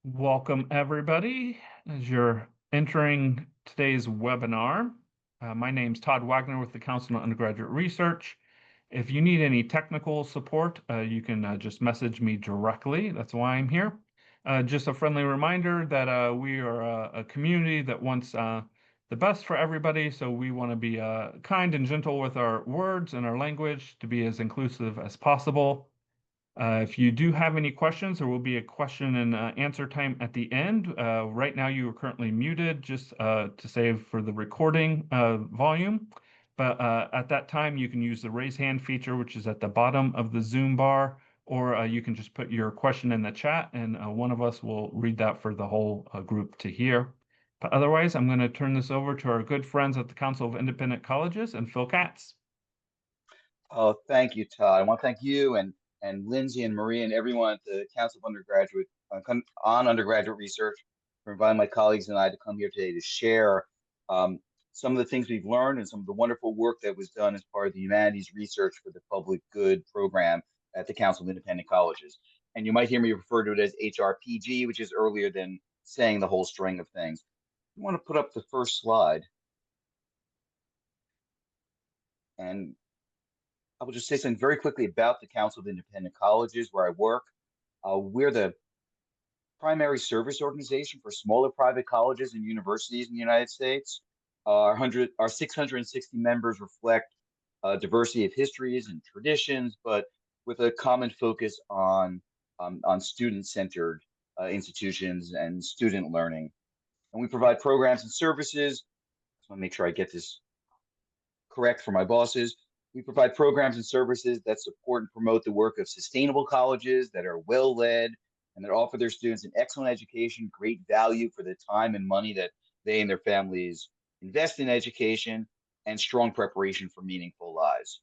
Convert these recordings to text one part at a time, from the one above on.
Welcome, everybody. As you're entering today's webinar, my name's Todd Wagner with the Council on Undergraduate Research. If you need any technical support, you can just message me directly. That's why I'm here. Just a friendly reminder that we are a community that wants the best for everybody, so we want to be kind and gentle with our words and our language to be as inclusive as possible. If you do have any questions, there will be a question and answer time at the end. Right now, you are currently muted just to save for the recording volume. But at that time, you can use the raise hand feature, which is at the bottom of the Zoom bar, or you can just put your question in the chat, and one of us will read that for the whole group to hear. But otherwise, I'm going to turn this over to our good friends at the Council of Independent Colleges and Phil Katz. Oh, thank you, Todd. I want to thank you and Lindsay and Maria and everyone at the Council of Undergraduate on Undergraduate Research for inviting my colleagues and I to come here today to share some of the things we've learned and some of the wonderful work that was done as part of the Humanities Research for the Public Good program at the Council of Independent Colleges. And you might hear me refer to it as HRPG, which is earlier than saying the whole string of things. I want to put up the first slide. And I will just say something very quickly about the Council of Independent Colleges where I work. We're the primary service organization for smaller private colleges and universities in the United States. Our 660 members reflect diversity of histories and traditions, but with a common focus on student-centered institutions and student learning. And we provide programs and services. I just want to make sure I get this correct for my bosses. We provide programs and services that support and promote the work of sustainable colleges that are well-led and that offer their students an excellent education, great value for the time and money that they and their families invest in education, and strong preparation for meaningful lives.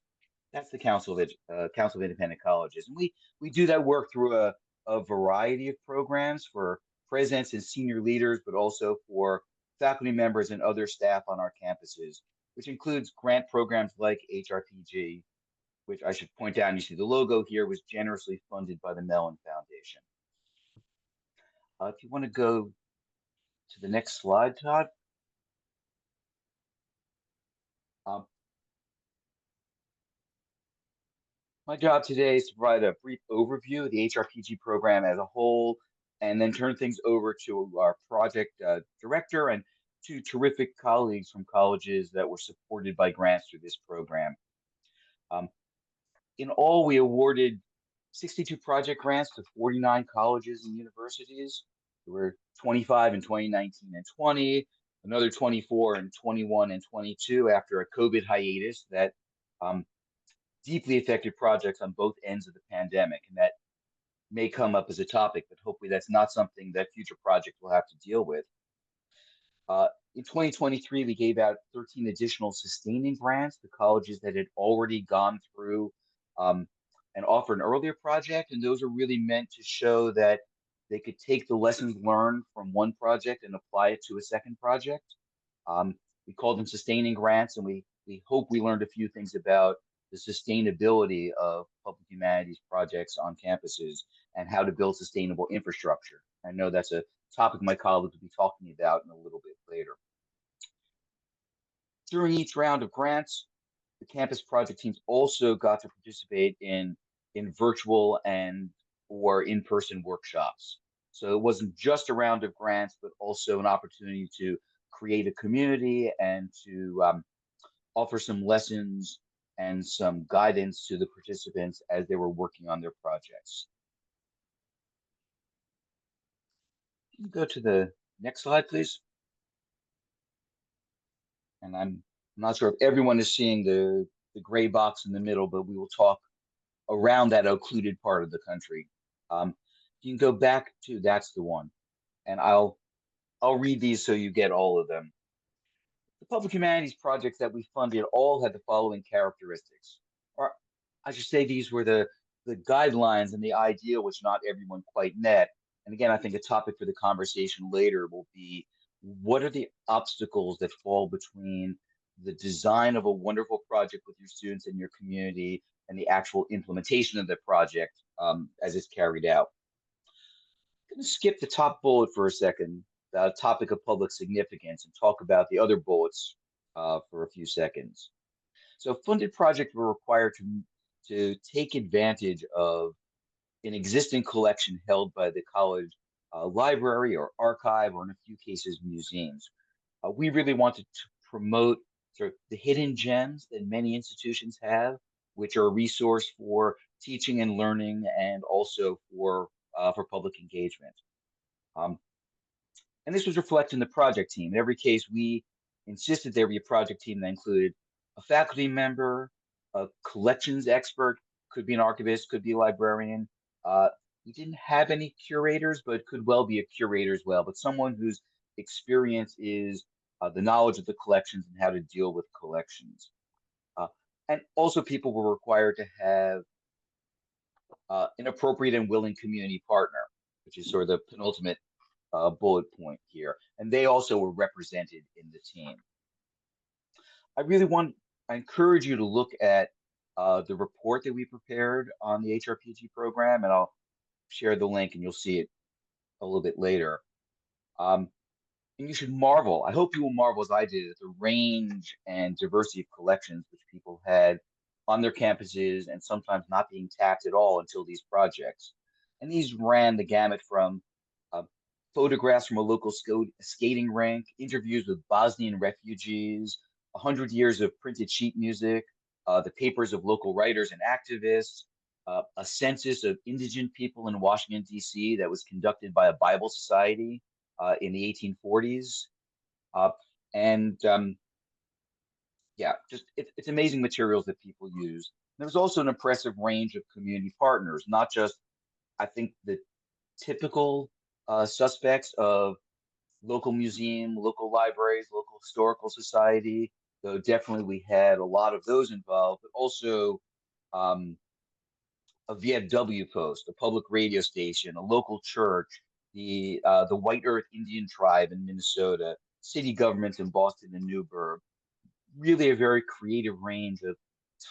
That's the Council of Independent Colleges. And we do that work through a variety of programs for presidents and senior leaders, but also for faculty members and other staff on our campuses, which includes grant programs like HRPG, which I should point out, and you see the logo here, was generously funded by the Mellon Foundation. If you want to go to the next slide, Todd. My job today is to provide a brief overview of the HRPG program as a whole, and then turn things over to our project director and two terrific colleagues from colleges that were supported by grants through this program. In all, we awarded 62 project grants to 49 colleges and universities. There were 25 in 2019 and 20, another 24 in 21 and 22 after a COVID hiatus that deeply affected projects on both ends of the pandemic. And that may come up as a topic, but hopefully that's not something that future projects will have to deal with. In 2023, we gave out 13 additional sustaining grants to colleges that had already gone through and offer an earlier project. And those are really meant to show that they could take the lessons learned from one project and apply it to a second project. We called them sustaining grants, and we hope we learned a few things about the sustainability of public humanities projects on campuses and how to build sustainable infrastructure. I know that's a topic my colleagues will be talking about in a little bit later. During each round of grants, the campus project teams also got to participate in virtual and or in-person workshops. So it wasn't just a round of grants, but also an opportunity to create a community and to offer some lessons and some guidance to the participants as they were working on their projects. Can you go to the next slide, please? And I'm not sure if everyone is seeing the gray box in the middle, but we will talk around that occluded part of the country. You can go back to, that's the one. And I'll read these so you get all of them. The public humanities projects that we funded all had the following characteristics. Or I should say these were the guidelines and the ideal, which not everyone quite met. And again, I think a topic for the conversation later will be, what are the obstacles that fall between the design of a wonderful project with your students and your community and the actual implementation of the project as it's carried out? going to skip the top bullet for a second, the topic of public significance, and talk about the other bullets for a few seconds. So funded projects were required to take advantage of an existing collection held by the college library or archive, or in a few cases, museums. We really wanted to promote sort of the hidden gems that many institutions have, which are a resource for teaching and learning, and also for public engagement. Um, and this was reflected in the project team. In every case, we insisted there be a project team that included a faculty member, a collections expert, could be an archivist, could be a librarian. We didn't have any curators, but could well be a curator as well, but someone whose experience is the knowledge of the collections and how to deal with collections. And also people were required to have an appropriate and willing community partner, which is sort of the penultimate bullet point here. And they also were represented in the team. I encourage you to look at the report that we prepared on the HRPG program, and I'll share the link and you'll see it a little bit later. And you should marvel, I hope you will marvel as I did, at the range and diversity of collections which people had on their campuses, and sometimes not being tapped at all until these projects. And these ran the gamut from photographs from a local skating rink, interviews with Bosnian refugees, 100 years of printed sheet music, the papers of local writers and activists, a census of indigent people in Washington, D.C. that was conducted by a Bible Society in the 1840s. Yeah, just it's amazing materials that people use. There was also an impressive range of community partners, not just, I think, the typical suspects of local museum, local libraries, local historical society, though definitely we had a lot of those involved, but also a VFW post, a public radio station, a local church, the White Earth Indian tribe in Minnesota, city governments in Boston and Newburgh. Really a very creative range of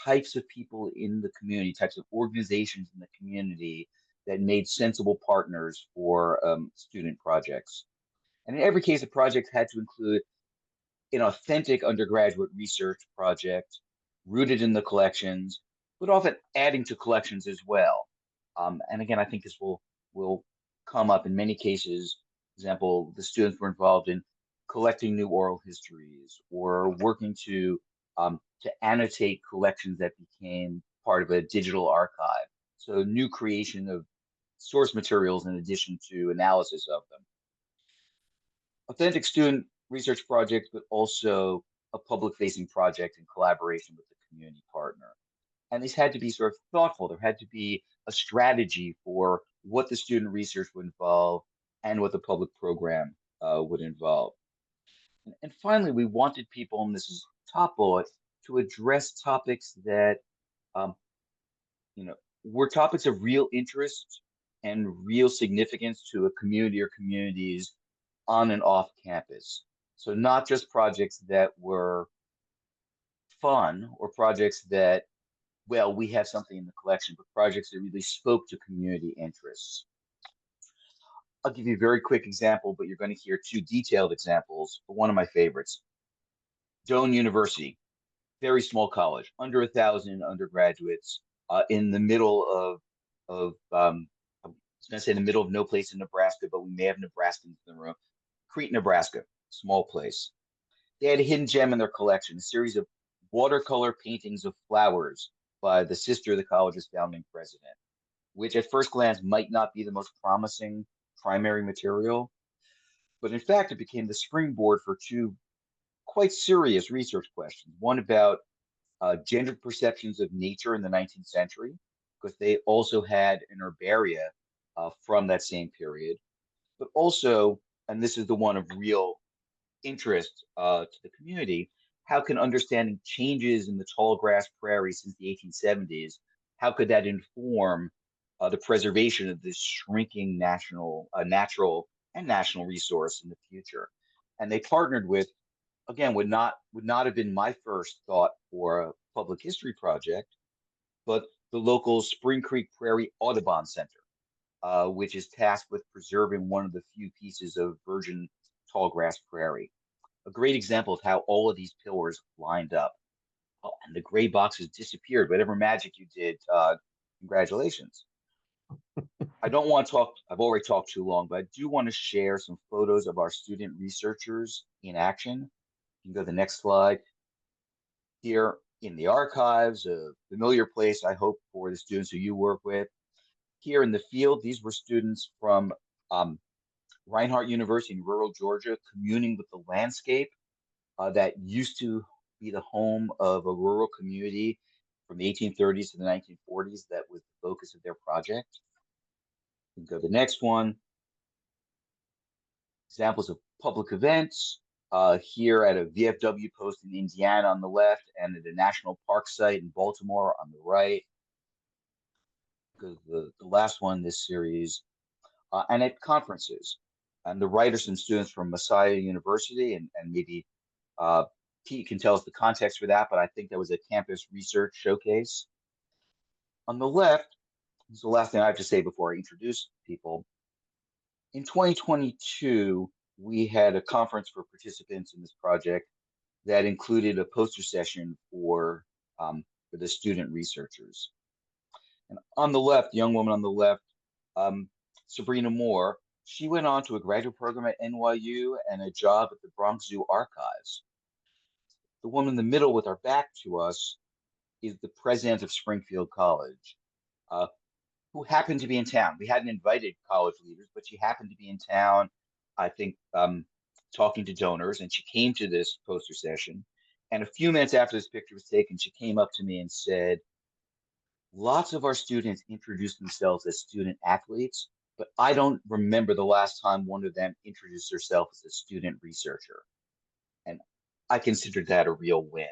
types of people in the community, types of organizations in the community that made sensible partners for student projects. And in every case, the project had to include an authentic undergraduate research project rooted in the collections, but often adding to collections as well. And again, I think this will come up in many cases. For example, the students were involved in collecting new oral histories, or working to annotate collections that became part of a digital archive. So new creation of source materials in addition to analysis of them. Authentic student research projects, but also a public-facing project in collaboration with the community partner. And these had to be sort of thoughtful. There had to be a strategy for what the student research would involve and what the public program would involve. And finally, we wanted people, and this is top bullet, to address topics that were topics of real interest and real significance to a community or communities on and off campus. So not just projects that were fun or projects that, well, we have something in the collection, but projects that really spoke to community interests. I'll give you a very quick example, but you're going to hear two detailed examples. But one of my favorites, Doane University, very small college, under 1,000 undergraduates, in the middle of I was going to say in the middle of no place in Nebraska, but we may have Nebraskans in the room. Crete, Nebraska, small place. They had a hidden gem in their collection, a series of watercolor paintings of flowers by the sister of the college's founding president, which at first glance might not be the most promising primary material, but in fact, it became the springboard for two quite serious research questions. One about gendered perceptions of nature in the 19th century, because they also had an herbaria from that same period, but also, and this is the one of real interest to the community, how can understanding changes in the tall grass prairie since the 1870s, how could that inform the preservation of this shrinking natural and national resource in the future? And they partnered with, again, would not have been my first thought for a public history project, but the local Spring Creek Prairie Audubon Center, which is tasked with preserving one of the few pieces of virgin tallgrass prairie. A great example of how all of these pillars lined up. Oh, and the gray boxes disappeared. Whatever magic you did, Todd, congratulations. I don't want to talk, I've already talked too long, but I do want to share some photos of our student researchers in action. You can go to the next slide. Here in the archives, a familiar place, I hope, for the students who you work with. Here in the field, these were students from Reinhardt University in rural Georgia, communing with the landscape that used to be the home of a rural community from the 1830s to the 1940s. That was the focus of their project. We can go to the next one. Examples of public events here at a VFW post in Indiana on the left, and at a national park site in Baltimore on the right. The last one in this series, and at conferences. And the writers and students from Messiah University, and maybe Pete can tell us the context for that, but I think that was a campus research showcase. On the left, this is the last thing I have to say before I introduce people. In 2022, we had a conference for participants in this project that included a poster session for the student researchers. And on the left, the young woman on the left, Sabrina Moore, she went on to a graduate program at NYU and a job at the Bronx Zoo Archives. The woman in the middle with our back to us is the president of Springfield College, who happened to be in town. We hadn't invited college leaders, but she happened to be in town, I think, talking to donors, and she came to this poster session. And a few minutes after this picture was taken, she came up to me and said, lots of our students introduced themselves as student athletes, but I don't remember the last time one of them introduced herself as a student researcher. And I considered that a real win.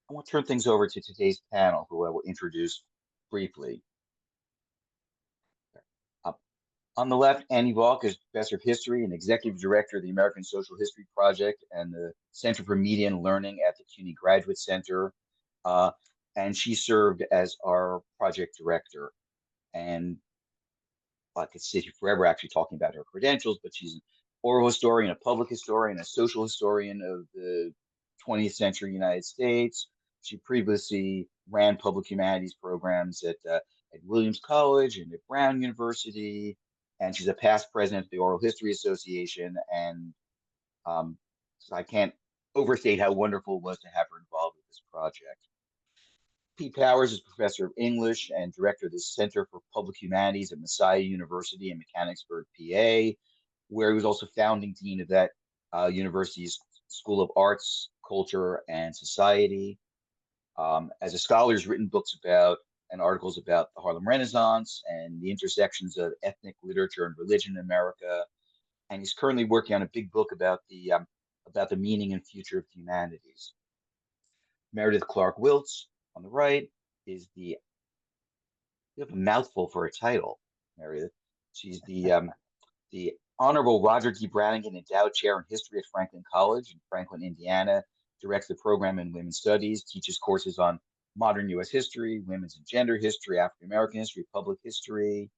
I want to turn things over to today's panel, who I will introduce briefly. On the left, Annie Valk is Professor of History and Executive Director of the American Social History Project and the Center for Media and Learning at the CUNY Graduate Center. And she served as our project director. And I could sit here forever actually talking about her credentials, but she's an oral historian, a public historian, a social historian of the 20th century United States. She previously ran public humanities programs at Williams College and at Brown University. And she's a past president of the Oral History Association. And so I can't overstate how wonderful it was to have her involved with this project. Pete Powers is professor of English and director of the Center for Public Humanities at Messiah University in Mechanicsburg, PA, where he was also founding dean of that university's School of Arts, Culture, and Society. As a scholar, he's written books about and articles about the Harlem Renaissance and the intersections of ethnic literature and religion in America. And he's currently working on a big book about the meaning and future of the humanities. Meredith Clark-Wiltz on the right is you have a mouthful for a title, Meredith. She's the Honorable Roger D. Brannigan Endowed Chair in History at Franklin College in Franklin, Indiana, directs the program in women's studies, teaches courses on modern U.S. history, women's and gender history, African American history, public history.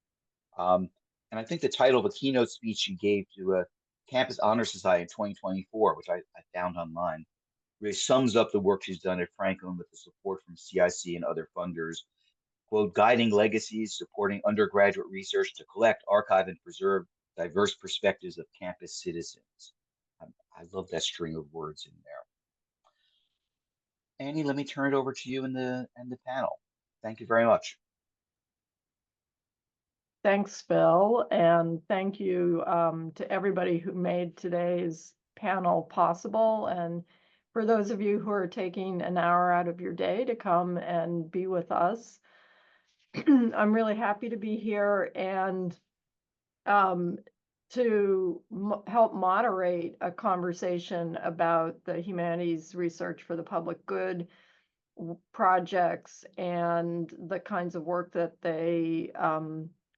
And I think the title of a keynote speech she gave to a Campus Honor Society in 2024, which I found online, really sums up the work she's done at Franklin with the support from CIC and other funders. Quote, guiding legacies, supporting undergraduate research to collect, archive, and preserve diverse perspectives of campus citizens. I love that string of words in there. Annie, let me turn it over to you and the panel. Thank you very much. Thanks, Phil, and thank you to everybody who made today's panel possible. And for those of you who are taking an hour out of your day to come and be with us, I'm really happy to be here and to help moderate a conversation about the humanities research for the public good projects and the kinds of work that they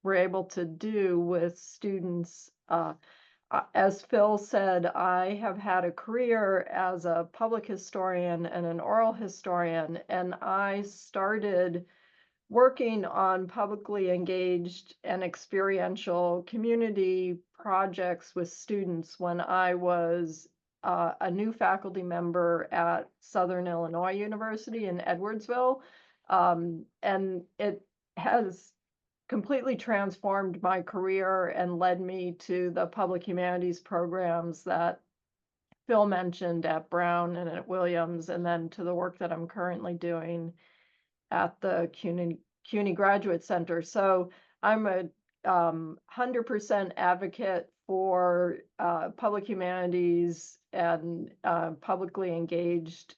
were able to do with students. As Phil said, I have had a career as a public historian and an oral historian, and I started working on publicly engaged and experiential community projects with students when I was a new faculty member at Southern Illinois University in Edwardsville. And it has completely transformed my career and led me to the public humanities programs that Phil mentioned at Brown and at Williams, and then to the work that I'm currently doing at the CUNY Graduate Center. So I'm a 100% advocate for public humanities and publicly engaged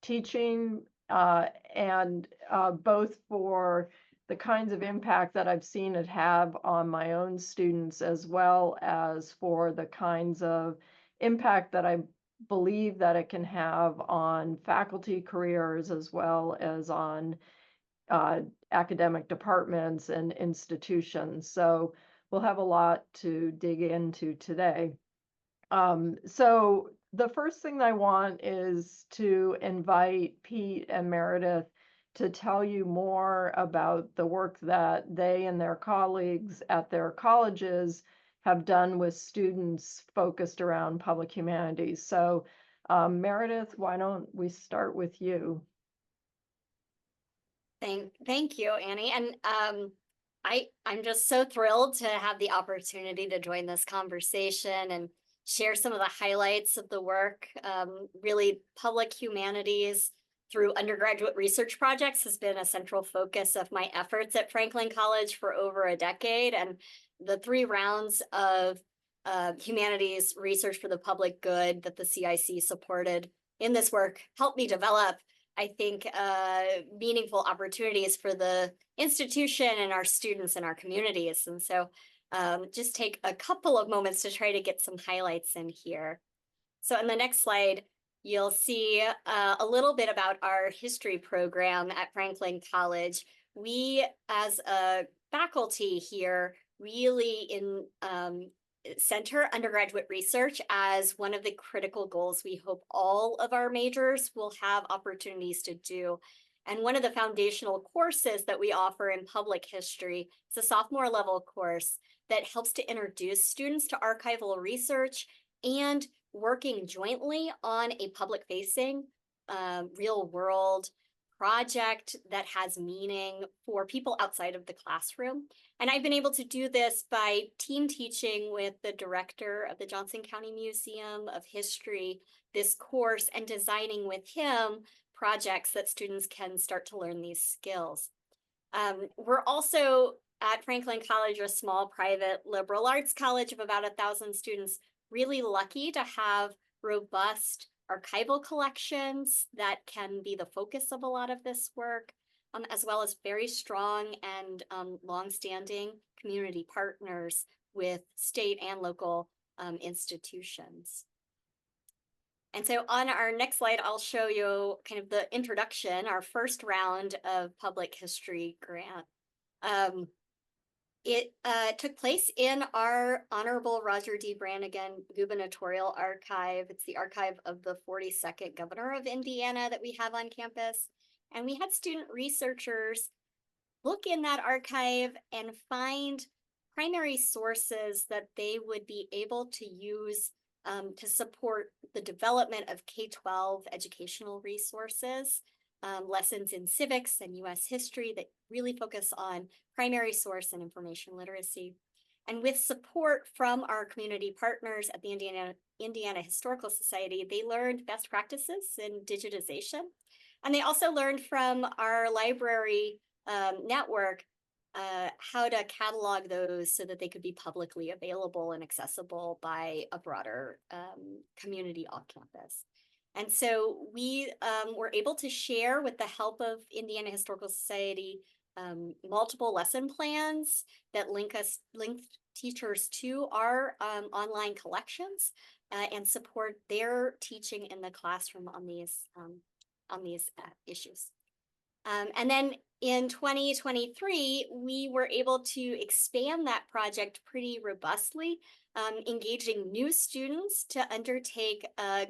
teaching, and both for the kinds of impact that I've seen it have on my own students, as well as for the kinds of impact that I believe that it can have on faculty careers, as well as on academic departments and institutions. So we'll have a lot to dig into today. So the first thing I want is to invite Pete and Meredith to tell you more about the work that they and their colleagues at their colleges have done with students focused around public humanities. So Meredith, why don't we start with you? Thank you, Annie. And I'm just so thrilled to have the opportunity to join this conversation and share some of the highlights of the work. Really, public humanities through undergraduate research projects has been a central focus of my efforts at Franklin College for over a decade. And the 3 rounds of humanities research for the public good that the CIC supported in this work helped me develop, I think, meaningful opportunities for the institution and our students and our communities. And so just take a couple of moments to try to get some highlights in here. So in the next slide, you'll see a little bit about our history program at Franklin College. We, as a faculty here, really center undergraduate research as one of the critical goals we hope all of our majors will have opportunities to do. And one of the foundational courses that we offer in public history is a sophomore level course that helps to introduce students to archival research and working jointly on a public facing real world project that has meaning for people outside of the classroom. And I've been able to do this by team teaching with the director of the Johnson County Museum of History this course and designing with him projects that students can start to learn these skills. We're also at Franklin College, a small private liberal arts college of about 1,000 students, really lucky to have robust archival collections that can be the focus of a lot of this work, as well as very strong and longstanding community partners with state and local institutions. And so on our next slide, I'll show you kind of the introduction, our first round of public history grant. It took place in our Honorable Roger D. Brannigan Gubernatorial Archive. It's the archive of the 42nd Governor of Indiana that we have on campus. And we had student researchers look in that archive and find primary sources that they would be able to use to support the development of K-12 educational resources, lessons in civics and U.S. history that really focus on primary source and information literacy. And with support from our community partners at the Indiana Historical Society, they learned best practices in digitization. And they also learned from our library network how to catalog those so that they could be publicly available and accessible by a broader community off campus. And so we were able to share, with the help of Indiana Historical Society, multiple lesson plans that link teachers to our online collections and support their teaching in the classroom on these issues. And then in 2023, we were able to expand that project pretty robustly, engaging new students to undertake a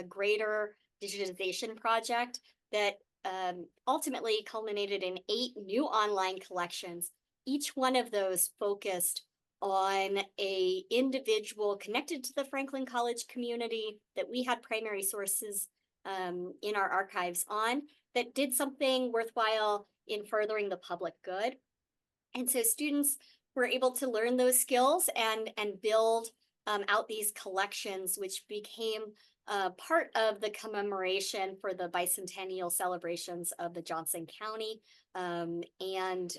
greater digitization project that ultimately culminated in 8 new online collections, each one of those focused on a individual connected to the Franklin College community that we had primary sources in our archives on, that did something worthwhile in furthering the public good. And so students were able to learn those skills and build out these collections, which became part of the commemoration for the bicentennial celebrations of the Johnson County, and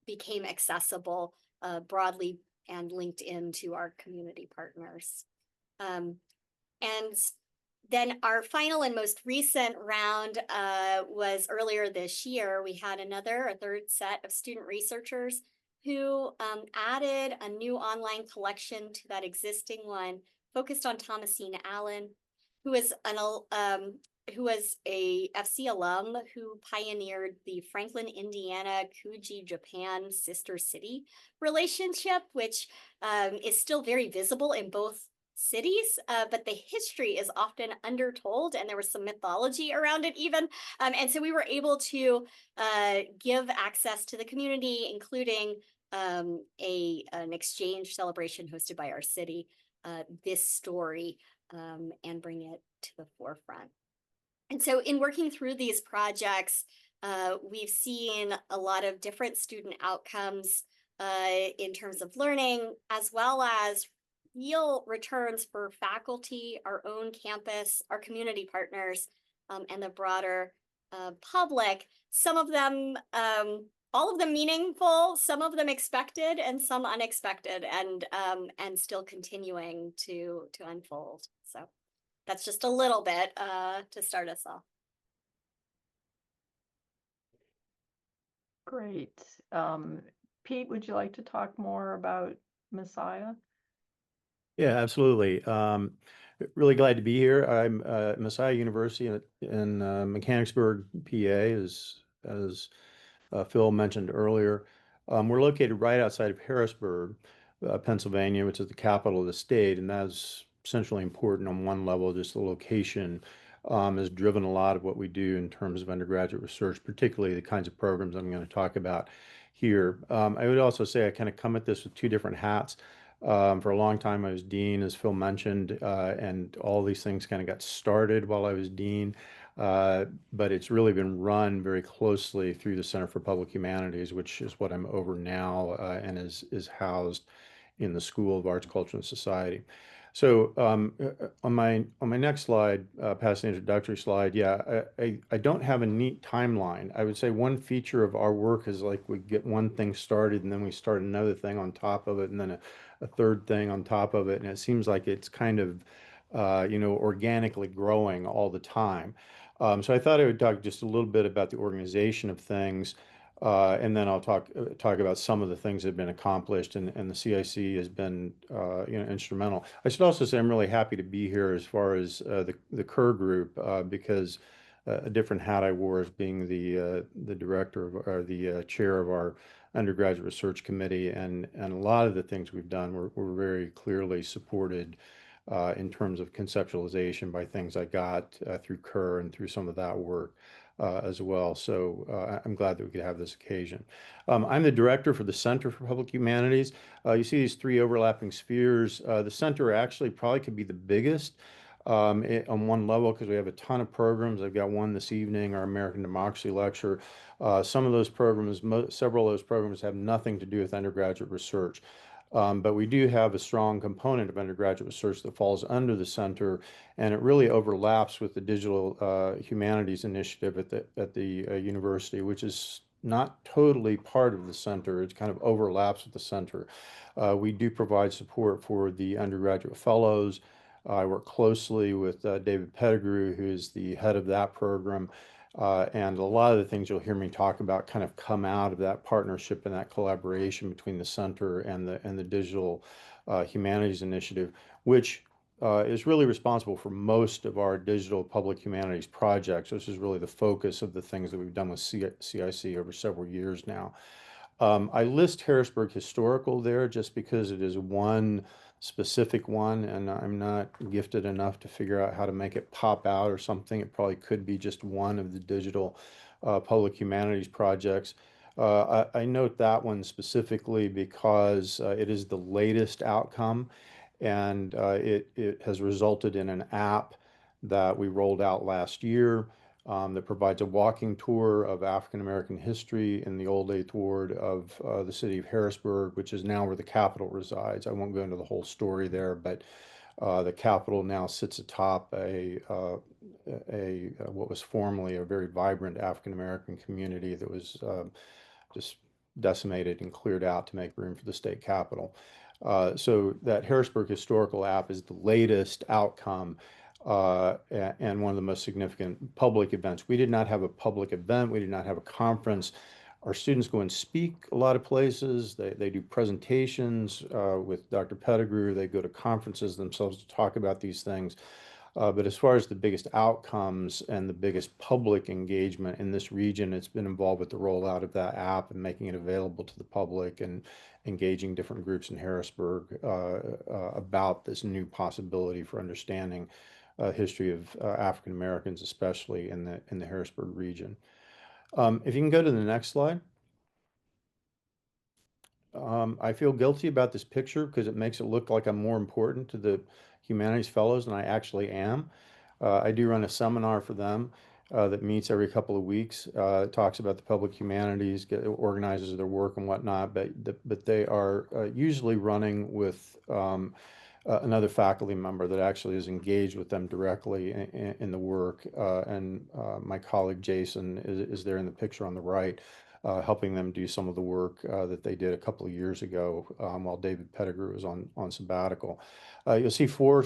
became accessible broadly and linked into our community partners. And then our final and most recent round was earlier this year. We had a third set of student researchers who added a new online collection to that existing one, focused on Thomasine Allen, who was a FC alum who pioneered the Franklin, Indiana, Kuji, Japan sister city relationship, which is still very visible in both cities, but the history is often undertold, and there was some mythology around it even. And so we were able to give access to the community, including an exchange celebration hosted by our city, this story, and bring it to the forefront. And so in working through these projects, we've seen a lot of different student outcomes in terms of learning, as well as real returns for faculty, our own campus, our community partners, and the broader public. Some of them, all of them meaningful, some of them expected, and some unexpected, and still continuing to unfold. So that's just a little bit to start us off. Great. Pete, would you like to talk more about Messiah? Yeah, absolutely. Really glad to be here. I'm at Messiah University in Mechanicsburg, PA, as Phil mentioned earlier. We're located right outside of Harrisburg, Pennsylvania, which is the capital of the state, and that's essentially important on one level. Just the location has driven a lot of what we do in terms of undergraduate research, particularly the kinds of programs I'm going to talk about here. I would also say I kind of come at this with two different hats. For a long time, I was dean, as Phil mentioned, and all these things kind of got started while I was dean. But it's really been run very closely through the Center for Public Humanities, which is what I'm over now, and is housed in the School of Arts, Culture, and Society. So on my next slide, past the introductory slide, yeah, I don't have a neat timeline. I would say one feature of our work is like we get one thing started and then we start another thing on top of it, and then a third thing on top of it, and it seems like it's kind of organically growing all the time. So I thought I would talk just a little bit about the organization of things. And then I'll talk about some of the things that have been accomplished, and the CIC has been instrumental. I should also say I'm really happy to be here as far as the CUR group, because a different hat I wore as being the director or the chair of our undergraduate research committee, and a lot of the things we've done were very clearly supported in terms of conceptualization by things I got through CUR and through some of that work. As well. So I'm glad that we could have this occasion. I'm the director for the Center for Public Humanities. You see these three overlapping spheres. The center actually probably could be the biggest on one level, because we have a ton of programs. I've got one this evening, our American Democracy Lecture. Some of those programs, several of those programs have nothing to do with undergraduate research. But we do have a strong component of undergraduate research that falls under the center, and it really overlaps with the Digital Humanities Initiative at the university, which is not totally part of the center. It kind of overlaps with the center. We do provide support for the undergraduate fellows. I work closely with David Pettigrew, who is the head of that program. And a lot of the things you'll hear me talk about kind of come out of that partnership and that collaboration between the center and the Digital Humanities Initiative, which is really responsible for most of our digital public humanities projects. This is really the focus of the things that we've done with CIC over several years now. I list Harrisburg Historical there just because it is one specific one, and I'm not gifted enough to figure out how to make it pop out or something. It probably could be just one of the digital public humanities projects. I note that one specifically because it is the latest outcome, and it has resulted in an app that we rolled out last year that provides a walking tour of African American history in the old 8th Ward of the city of Harrisburg, which is now where the Capitol resides. I won't go into the whole story there, but the Capitol now sits atop what was formerly a very vibrant African American community that was just decimated and cleared out to make room for the state capitol. So that Harrisburg Historical app is the latest outcome and one of the most significant public events. We did not have a public event. We did not have a conference. Our students go and speak a lot of places. They do presentations with Dr. Pettigrew. They go to conferences themselves to talk about these things. But as far as the biggest outcomes and the biggest public engagement in this region, it's been involved with the rollout of that app and making it available to the public and engaging different groups in Harrisburg about this new possibility for understanding history of African Americans, especially in the Harrisburg region. If you can go to the next slide. I feel guilty about this picture because it makes it look like I'm more important to the Humanities Fellows than I actually am. I do run a seminar for them that meets every couple of weeks. It talks about the public humanities, organizes their work and whatnot, but they are usually running with another faculty member that actually is engaged with them directly in the work. And my colleague Jason is there in the picture on the right. Helping them do some of the work that they did a couple of years ago while David Pettigrew was on sabbatical. You'll see 4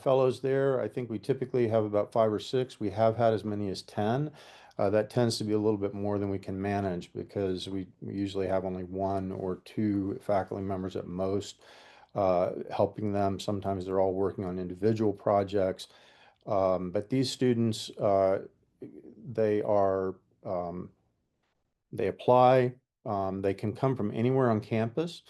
fellows there. I think we typically have about 5 or 6. We have had as many as 10. That tends to be a little bit more than we can manage because we usually have only 1 or 2 faculty members at most helping them. Sometimes they're all working on individual projects. But these students, they are they apply. They can come from anywhere on campus.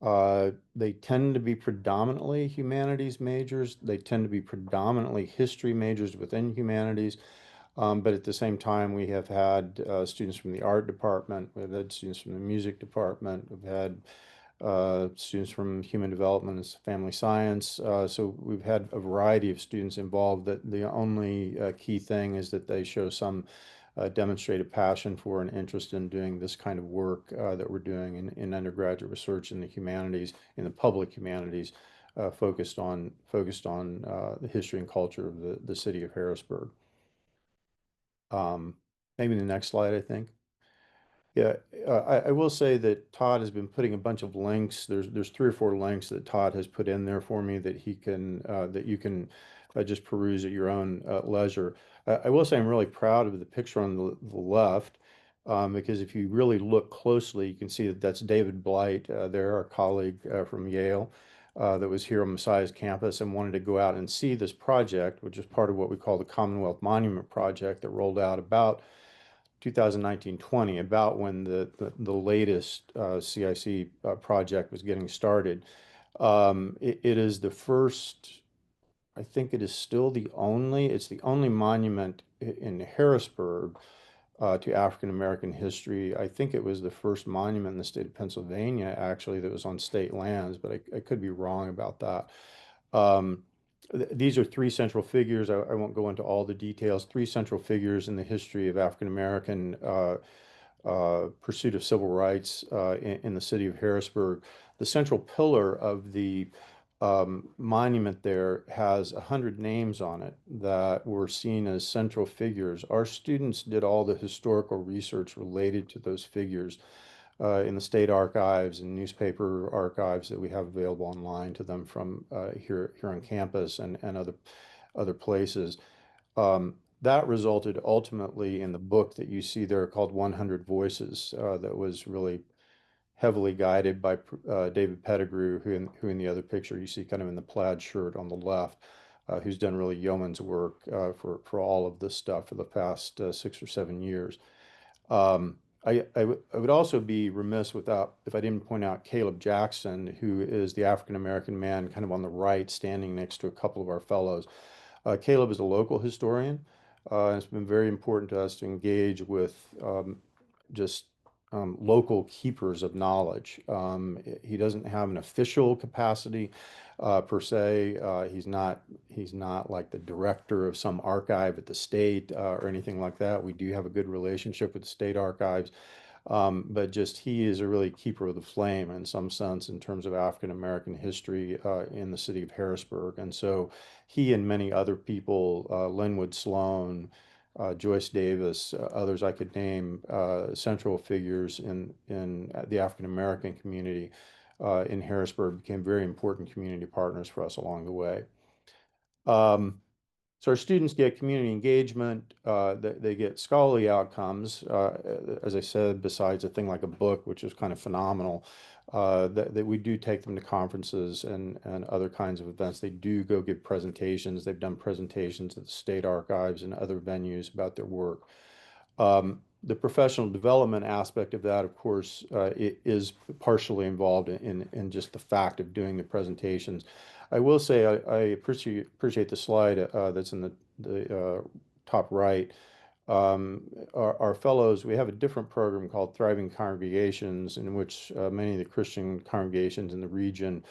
They tend to be predominantly humanities majors. They tend to be predominantly history majors within humanities. But at the same time, we have had students from the art department. We've had students from the music department. We've had students from human development and family science. So we've had a variety of students involved. That the only key thing is that they show some demonstrated passion for and interest in doing this kind of work that we're doing in undergraduate research in the humanities, in the public humanities, focused on the history and culture of the city of Harrisburg. Maybe the next slide, I think. Yeah, I will say that Todd has been putting a bunch of links. There's 3 or 4 links that Todd has put in there for me that he can that you can just peruse at your own leisure. I will say I'm really proud of the picture on the left because if you really look closely, you can see that that's David Blight, there, our colleague from Yale, that was here on Messiah's campus and wanted to go out and see this project, which is part of what we call the Commonwealth Monument Project that rolled out about 2019-20, about when the latest CIC project was getting started. It is the first, I think it is still it's the only monument in Harrisburg to African American history. I think it was the first monument in the state of Pennsylvania, actually, that was on state lands, but I could be wrong about that. These are 3 central figures. I won't go into all the details. 3 central figures in the history of African American pursuit of civil rights in the city of Harrisburg. The central pillar of the monument there has 100 names on it that were seen as central figures. Our students did all the historical research related to those figures in the state archives and newspaper archives that we have available online to them from here on campus and other places. That resulted ultimately in the book that you see there called 100 Voices that was really heavily guided by David Pettigrew, who in the other picture you see kind of in the plaid shirt on the left, who's done really yeoman's work for all of this stuff for the past 6 or 7 years. I would also be remiss if I didn't point out Caleb Jackson, who is the African-American man kind of on the right, standing next to a couple of our fellows. Caleb is a local historian. It's been very important to us to engage with just local keepers of knowledge. He doesn't have an official capacity per se. He's not like the director of some archive at the state or anything like that. We do have a good relationship with the state archives. But just he is a really keeper of the flame in some sense in terms of African American history in the city of Harrisburg. And so he and many other people, Linwood Sloan, Joyce Davis, others I could name, central figures in the African American community in Harrisburg, became very important community partners for us along the way. So our students get community engagement, they get scholarly outcomes, as I said, besides a thing like a book, which is kind of phenomenal, that we do take them to conferences and other kinds of events. They do go give presentations. They've done presentations at the state archives and other venues about their work. The professional development aspect of that, of course, it is partially involved in just the fact of doing the presentations. I will say I appreciate the slide that's in the top right. Our fellows, we have a different program called Thriving Congregations, in which many of the Christian congregations in the region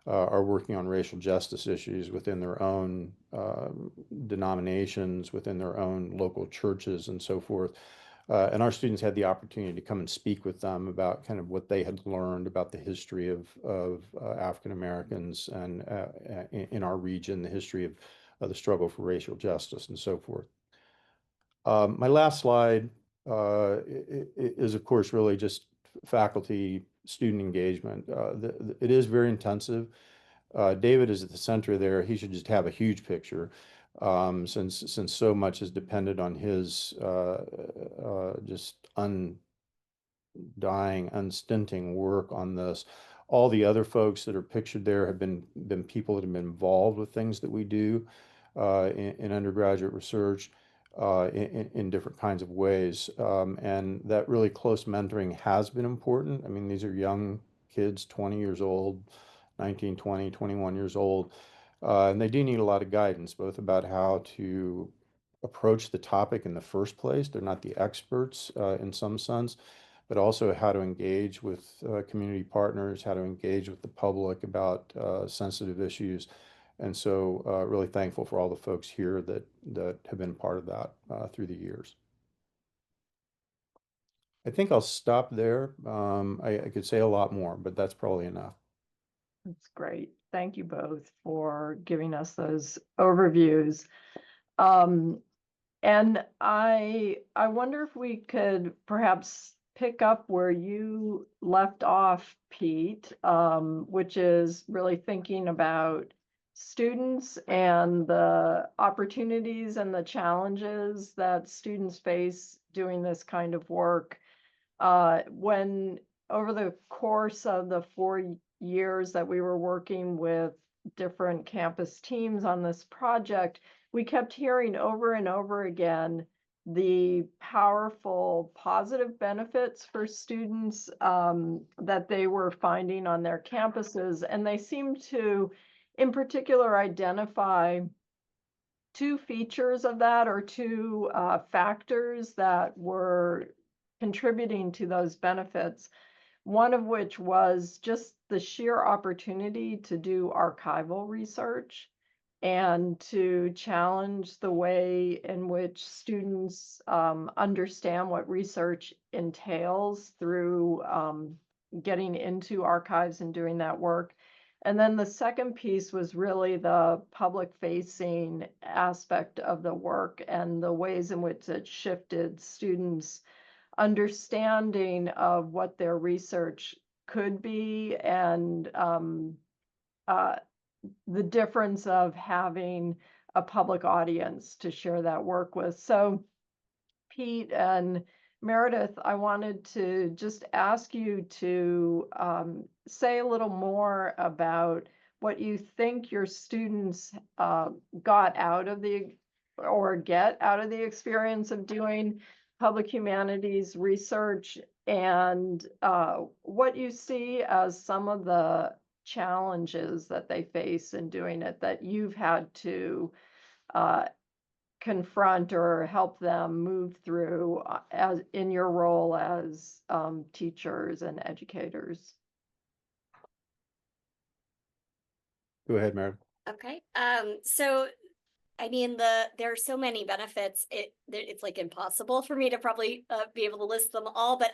are working on racial justice issues within their own denominations, within their own local churches, and so forth. And our students had the opportunity to come and speak with them about kind of what they had learned about the history of African Americans and in our region, the history of the struggle for racial justice and so forth. My last slide is, of course, really just faculty student engagement. It is very intensive. David is at the center there. He should just have a huge picture. Since so much is dependent on his just undying, unstinting work on this. All the other folks that are pictured there have been people that have been involved with things that we do in undergraduate research in different kinds of ways. And that really close mentoring has been important. I mean, these are young kids, 20 years old, 19, 20, 21 years old. And they do need a lot of guidance, both about how to approach the topic in the first place. They're not the experts in some sense, but also how to engage with community partners, how to engage with the public about sensitive issues. And so really thankful for all the folks here that have been part of that through the years. I think I'll stop there. I could say a lot more, but that's probably enough. That's great. Thank you both for giving us those overviews. And I wonder if we could perhaps pick up where you left off, Pete, which is really thinking about students and the opportunities and the challenges that students face doing this kind of work. When over the course of the 4 years that we were working with different campus teams on this project, we kept hearing over and over again the powerful positive benefits for students that they were finding on their campuses. And they seemed to, in particular, identify two features of that, or two factors that were contributing to those benefits. One of which was just the sheer opportunity to do archival research and to challenge the way in which students understand what research entails through getting into archives and doing that work. And then the second piece was really the public-facing aspect of the work and the ways in which it shifted students' understanding of what their research could be, and the difference of having a public audience to share that work with. So Pete and Meredith, I wanted to just ask you to say a little more about what you think your students got out of or get out of the experience of doing public humanities research and what you see as some of the challenges that they face in doing it that you've had to confront or help them move through as in your role as teachers and educators. Go ahead, Meredith. Okay. So I mean, there are so many benefits. It's like impossible for me to probably be able to list them all. But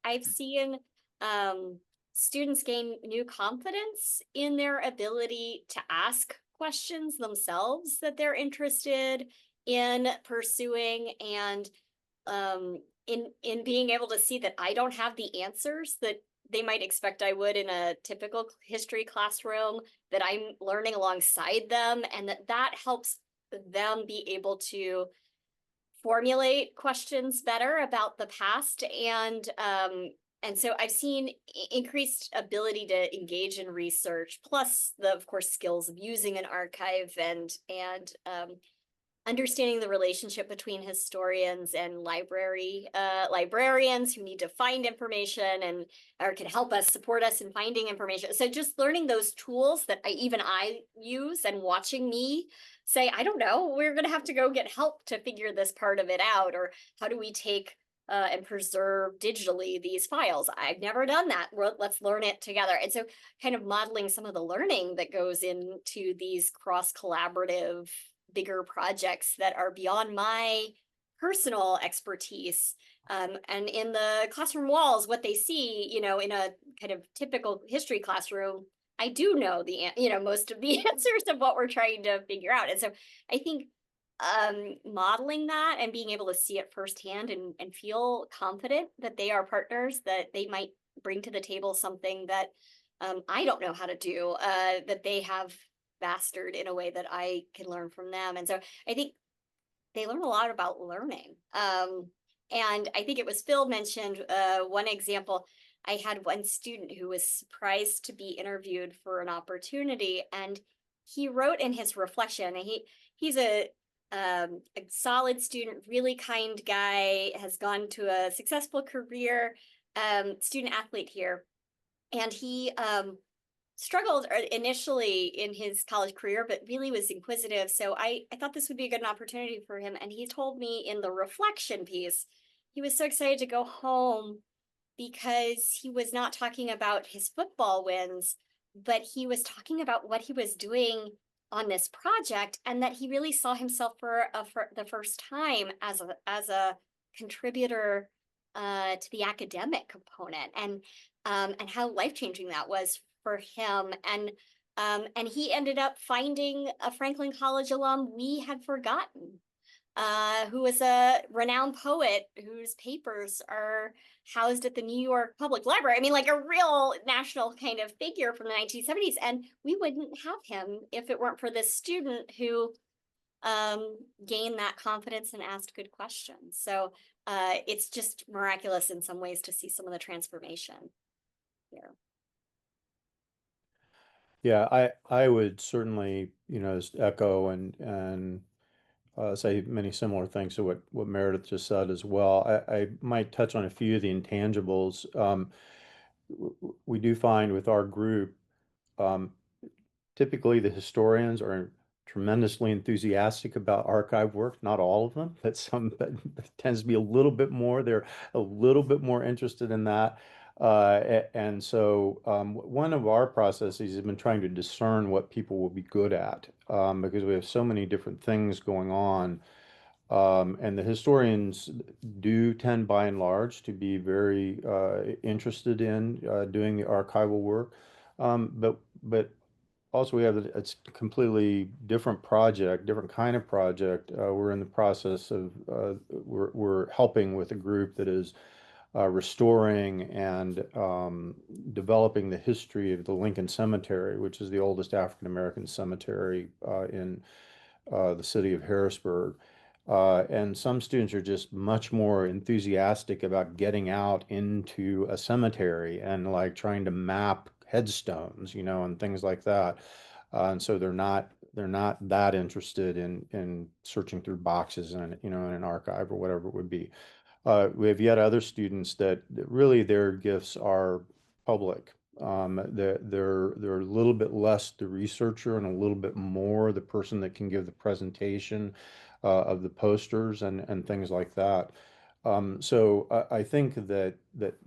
I've seen students gain new confidence in their ability to ask questions themselves that they're interested in pursuing, and in being able to see that I don't have the answers that they might expect I would in a typical history classroom, that I'm learning alongside them, and that helps them be able to formulate questions better about the past. And so I've seen increased ability to engage in research, plus the, of course, skills of using an archive and understanding the relationship between historians and librarians who need to find information and or can help us, support us in finding information. So just learning those tools that I use, and watching me say, I don't know, we're going to have to go get help to figure this part of it out, or how do we take and preserve digitally these files? I've never done that. Let's learn it together. And so kind of modeling some of the learning that goes into these cross-collaborative bigger projects that are beyond my personal expertise. And in the classroom walls, what they see, in a kind of typical history classroom, I do know most of the answers of what we're trying to figure out. And so I think modeling that and being able to see it firsthand and feel confident that they are partners, that they might bring to the table something that I don't know how to do, that they have mastered in a way that I can learn from them. And so I think they learn a lot about learning. And I think it was Phil mentioned one example. I had one student who was surprised to be interviewed for an opportunity, and he wrote in his reflection, and he's a solid student, really kind guy, has gone to a successful career, student athlete here. And he struggled initially in his college career, but really was inquisitive. So I thought this would be a good opportunity for him. And he told me in the reflection piece, he was so excited to go home because he was not talking about his football wins, but he was talking about what he was doing on this project, and that he really saw himself for the first time as a contributor to the academic component, and how life-changing that was for him. And he ended up finding a Franklin College alum we had forgotten, who was a renowned poet whose papers are housed at the New York Public Library. I mean, like a real national kind of figure from the 1970s. And we wouldn't have him if it weren't for this student who gained that confidence and asked good questions. So it's just miraculous in some ways to see some of the transformation here. Yeah, I would certainly, just echo and say many similar things to what Meredith just said as well. I might touch on a few of the intangibles. We do find with our group, typically the historians are tremendously enthusiastic about archive work. Not all of them, but some, but tends to be a little bit more. They're a little bit more interested in that. And so one of our processes has been trying to discern what people will be good at, because we have so many different things going on. And the historians do tend, by and large, to be very interested in doing the archival work. But also we have it's a completely different project, different kind of project. We're in the process of we're helping with a group that is restoring and developing the history of the Lincoln Cemetery, which is the oldest African American cemetery in the city of Harrisburg. And some students are just much more enthusiastic about getting out into a cemetery and like trying to map headstones, and things like that. And so they're not that interested in searching through boxes and in an archive or whatever it would be. We have yet other students that really their gifts are public. They're a little bit less the researcher and a little bit more the person that can give the presentation of the posters and things like that. So I think that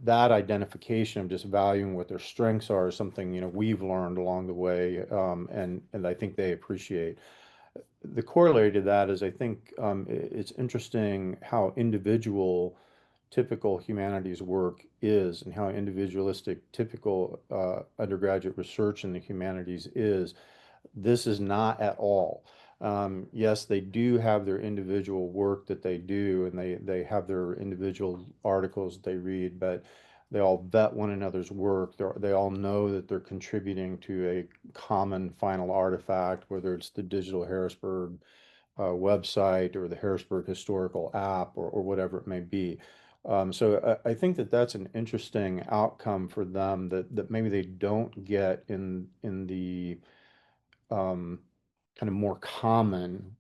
identification of just valuing what their strengths are is something, you know, we've learned along the way, and I think they appreciate. The corollary to that is I think it's interesting how individual typical humanities work is and how individualistic typical undergraduate research in the humanities is. This is not at all. Yes, they do have their individual work that they do, and they have their individual articles that they read, but they all vet one another's work. They all know that they're contributing to a common final artifact, whether it's the digital Harrisburg website or the Harrisburg historical app or whatever it may be. So I think that that's an interesting outcome for them that maybe they don't get in the kind of more common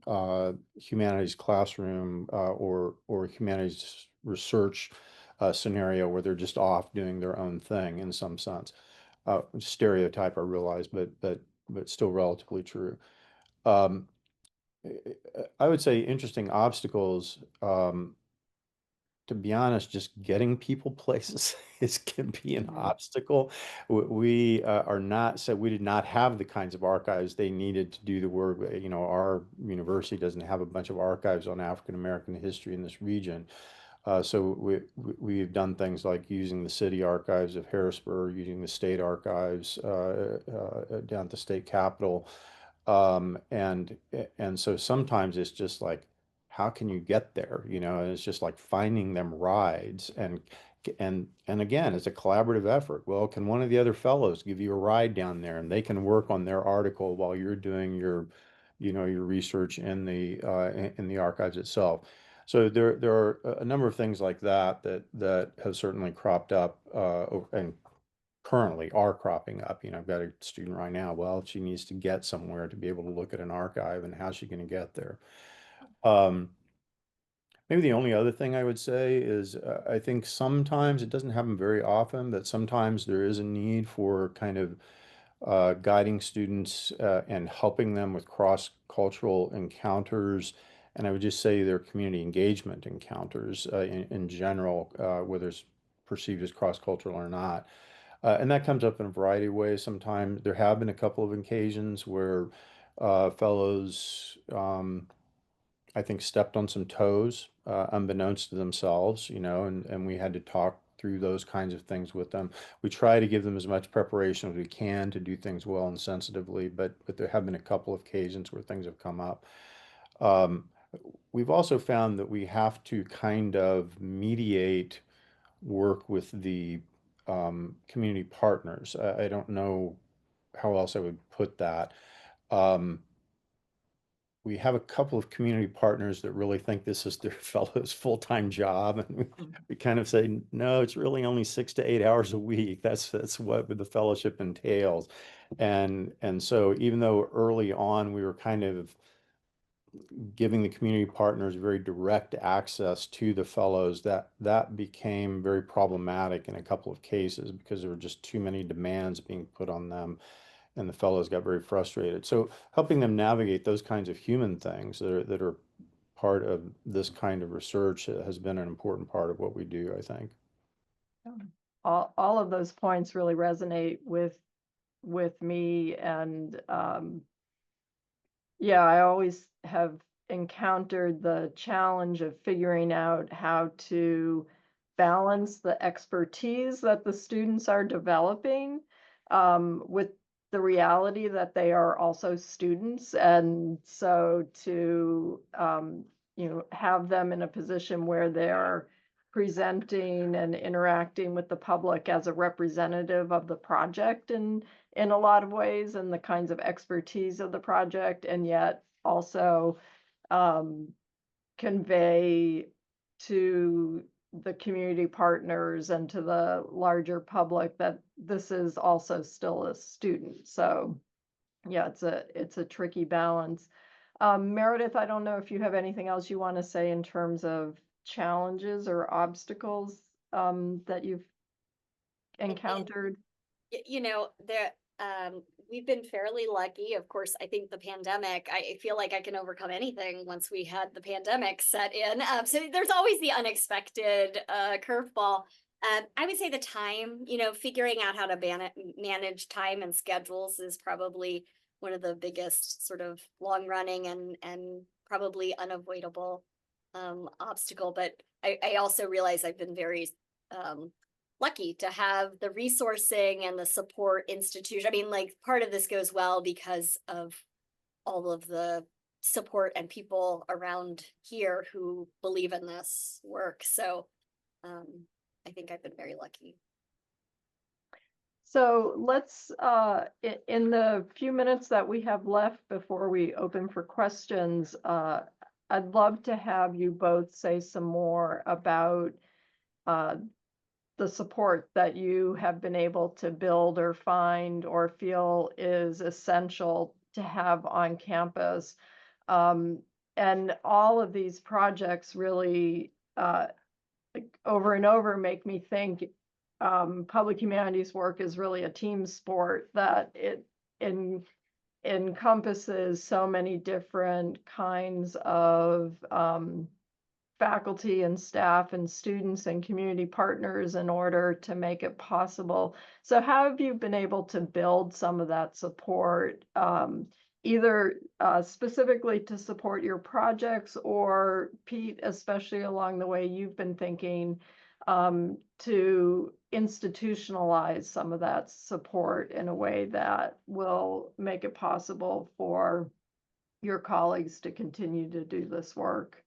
humanities classroom or humanities research scenario where they're just off doing their own thing in some sense. Stereotype, I realize, but still relatively true. Um, I would say interesting obstacles. To be honest, just getting people places is can be an obstacle. We are not so we did not have the kinds of archives they needed to do the work. You know, our university doesn't have a bunch of archives on African American history in this region. So we've done things like using the city archives of Harrisburg, using the state archives down at the state capitol. And so sometimes it's just like, how can you get there? You know, and it's just like finding them rides and again, it's a collaborative effort. Well, can one of the other fellows give you a ride down there and they can work on their article while you're doing your, you know, your research in the archives itself. So there are a number of things like that have certainly cropped up and currently are cropping up. You know, I've got a student right now. Well, she needs to get somewhere to be able to look at an archive, and how's she going to get there? Um, Maybe the only other thing I would say is I think sometimes it doesn't happen very often, but sometimes there is a need for kind of guiding students and helping them with cross-cultural encounters. And I would just say their community engagement encounters in general, whether it's perceived as cross-cultural or not. And that comes up in a variety of ways. Sometimes there have been a couple of occasions where fellows, I think, stepped on some toes, unbeknownst to themselves, you know, and we had to talk through those kinds of things with them. We try to give them as much preparation as we can to do things well and sensitively, but there have been a couple of occasions where things have come up. Um, we've also found that we have to kind of mediate work with the community partners. I don't know how else I would put that. Um, we have a couple of community partners that really think this is their fellow's full-time job, and we kind of say, no, it's really only 6 to 8 hours a week. That's what the fellowship entails. And so even though early on we were kind of giving the community partners very direct access to the fellows, that became very problematic in a couple of cases because there were just too many demands being put on them, and the fellows got very frustrated. So helping them navigate those kinds of human things that are part of this kind of research has been an important part of what we do, I think. All of those points really resonate with me, and yeah, I always have encountered the challenge of figuring out how to balance the expertise that the students are developing with the reality that they are also students. And so to, have them in a position where they're presenting and interacting with the public as a representative of the project in a lot of ways, and the kinds of expertise of the project, and yet also convey to the community partners and to the larger public that this is also still a student. So yeah, it's a tricky balance. Meredith, I don't know if you have anything else you want to say in terms of challenges or obstacles that you've encountered? You know, we've been fairly lucky. Of course, I think the pandemic, I feel like I can overcome anything once we had the pandemic set in. So there's always the unexpected curveball. I would say the time, you know, figuring out how to manage time and schedules is probably one of the biggest sort of long running and probably unavoidable obstacle. But I also realize I've been very lucky to have the resourcing and the support institution. I mean, like part of this goes well because of all of the support and people around here who believe in this work. So I think I've been very lucky. So let's, in the few minutes that we have left before we open for questions, I'd love to have you both say some more about the support that you have been able to build or find or feel is essential to have on campus. And all of these projects really over and over make me think public humanities work is really a team sport, that it encompasses so many different kinds of faculty and staff and students and community partners in order to make it possible. So how have you been able to build some of that support, either specifically to support your projects, or Pete, especially along the way you've been thinking to institutionalize some of that support in a way that will make it possible for your colleagues to continue to do this work?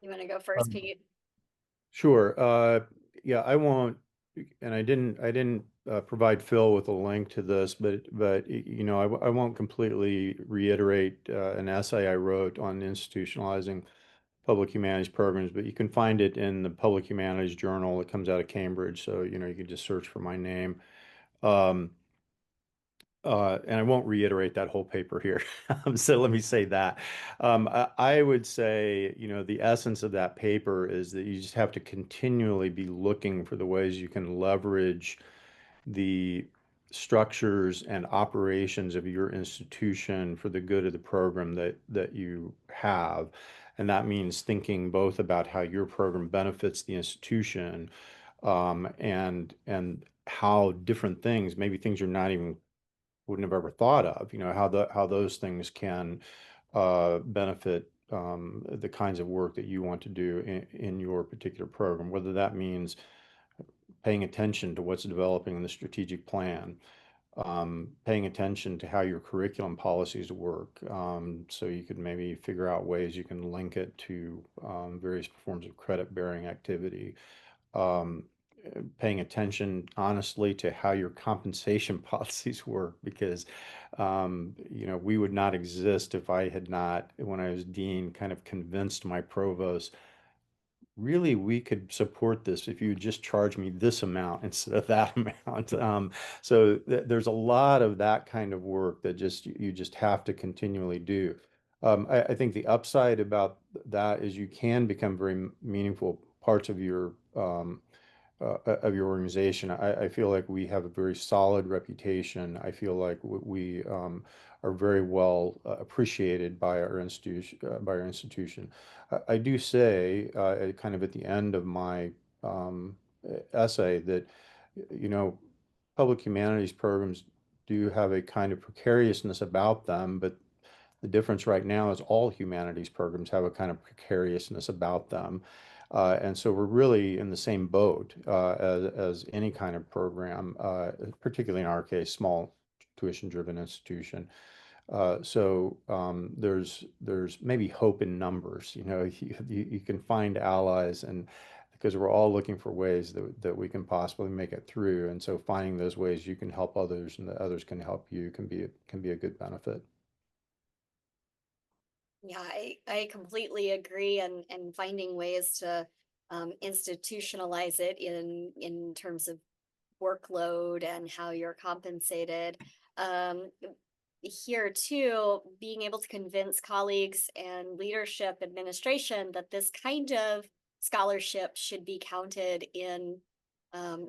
You want to go first, Pete? Sure. Yeah, I won't, and I didn't provide Phil with a link to this, but you know, I won't completely reiterate an essay I wrote on institutionalizing public humanities programs, but you can find it in the Public Humanities Journal. It comes out of Cambridge, so you know you can just search for my name. And I won't reiterate that whole paper here. So let me say that. I would say, you know, the essence of that paper is that you just have to continually be looking for the ways you can leverage the structures and operations of your institution for the good of the program that you have. And that means thinking both about how your program benefits the institution, and how different things, maybe things you're not even wouldn't have ever thought of, you know, how those things can benefit the kinds of work that you want to do in your particular program, whether that means paying attention to what's developing in the strategic plan, paying attention to how your curriculum policies work, so you could maybe figure out ways you can link it to various forms of credit-bearing activity, paying attention honestly to how your compensation policies work, because you know, we would not exist if I had not, when I was dean, kind of convinced my provost, really, we could support this if you would just charge me this amount instead of that amount. So there's a lot of that kind of work that you just have to continually do. I think the upside about that is you can become very meaningful parts of your organization. I feel like we have a very solid reputation. I feel like we are very well appreciated by our institution. I do say, kind of at the end of my essay, that you know, public humanities programs do have a kind of precariousness about them, but the difference right now is all humanities programs have a kind of precariousness about them. And so we're really in the same boat as any kind of program, particularly in our case, small tuition-driven institution. So there's maybe hope in numbers. You know, you can find allies, and because we're all looking for ways that we can possibly make it through. And so finding those ways you can help others and that others can help you can be a good benefit. Yeah, I completely agree, and finding ways to institutionalize it in terms of workload and how you're compensated. here too, being able to convince colleagues and leadership administration that this kind of scholarship should be counted in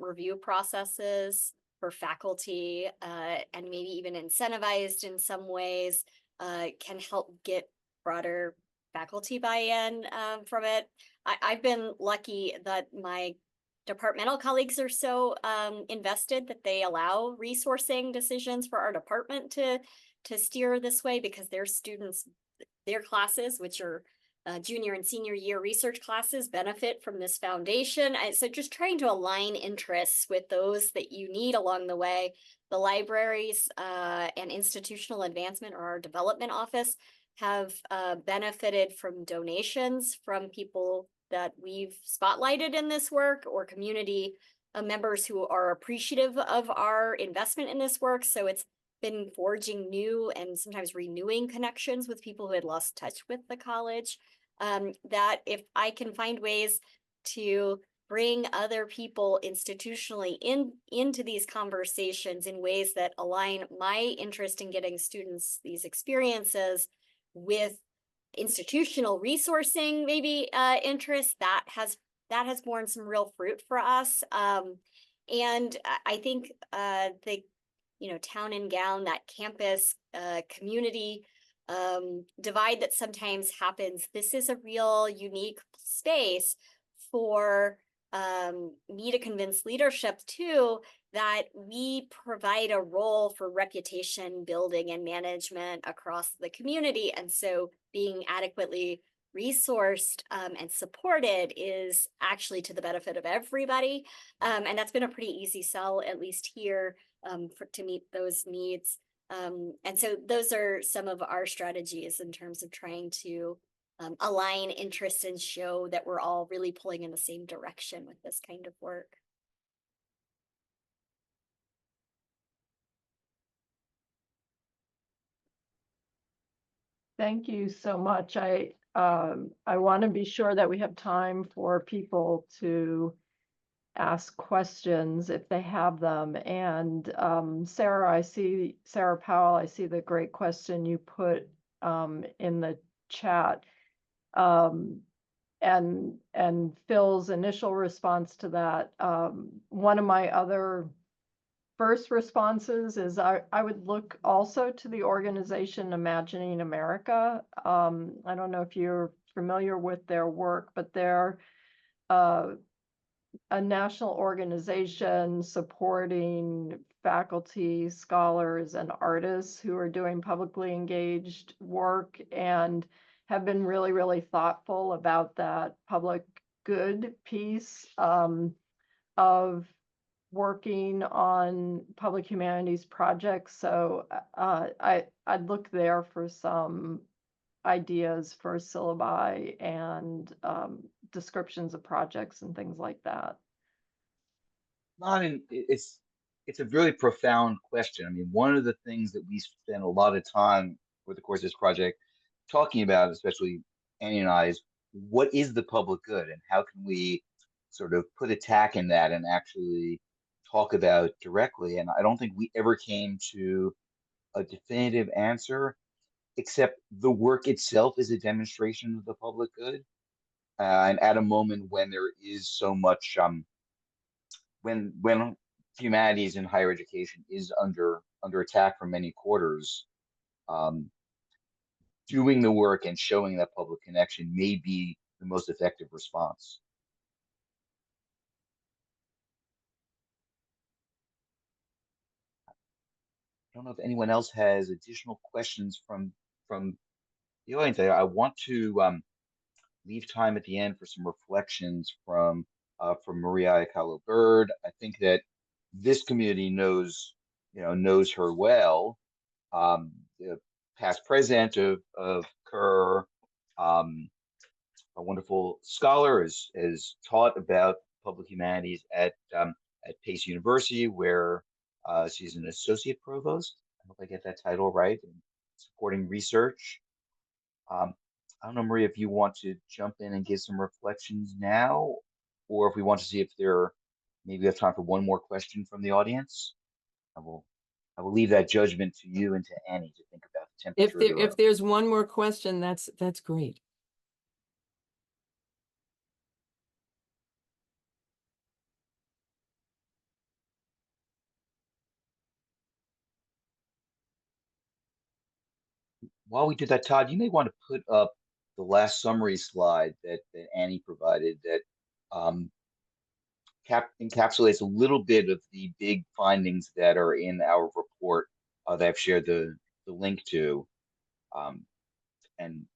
review processes for faculty, and maybe even incentivized in some ways, can help get broader faculty buy-in from it. I've been lucky that my departmental colleagues are so invested that they allow resourcing decisions for our department to steer this way, because their students, their classes, which are junior and senior year research classes, benefit from this foundation. So just trying to align interests with those that you need along the way. The libraries and institutional advancement, or our development office, have benefited from donations from people that we've spotlighted in this work, or community members who are appreciative of our investment in this work. So it's been forging new and sometimes renewing connections with people who had lost touch with the college. That if I can find ways to bring other people institutionally into these conversations in ways that align my interest in getting students these experiences with institutional resourcing, maybe interest, that has borne some real fruit for us. And I think the town and gown, that campus community divide that sometimes happens, this is a real unique space for me to convince leadership too, that we provide a role for reputation building and management across the community. And so being adequately resourced and supported is actually to the benefit of everybody. And that's been a pretty easy sell, at least here, to meet those needs. And so those are some of our strategies in terms of trying to align interests and show that we're all really pulling in the same direction with this kind of work. Thank you so much. I want to be sure that we have time for people to ask questions if they have them. And Sarah Powell, I see the great question you put in the chat. And Phil's initial response to that. One of my other first responses is I would look also to the organization Imagining America. I don't know if you're familiar with their work, but they're a national organization supporting faculty, scholars, and artists who are doing publicly engaged work, and have been really, really thoughtful about that public good piece of working on public humanities projects. So I'd look there for some ideas for syllabi and descriptions of projects and things like that. I mean, it's a really profound question. I mean, one of the things that we spent a lot of time over the course of this project talking about, especially Annie and I, is what is the public good, and how can we sort of put a tack in that and actually talk about directly. And I don't think we ever came to a definitive answer, except the work itself is a demonstration of the public good. And at a moment when there is so much, when humanities in higher education is under attack from many quarters, doing the work and showing that public connection may be the most effective response. I don't know if anyone else has additional questions from the audience. I want to leave time at the end for some reflections from Maria Ayakalo Bird. I think that this community knows her well. The past president of CUR, a wonderful scholar, has taught about public humanities at Pace University, where she's an associate provost. I hope I get that title right, and supporting research. I don't know, Maria, if you want to jump in and give some reflections now, or if we want to see if maybe we have time for one more question from the audience. I will leave that judgment to you and to Annie to think temperature. If there's one more question, that's great. While we do that, Todd, you may want to put up the last summary slide that Annie provided that encapsulates a little bit of the big findings that are in our report that I've shared the link to. And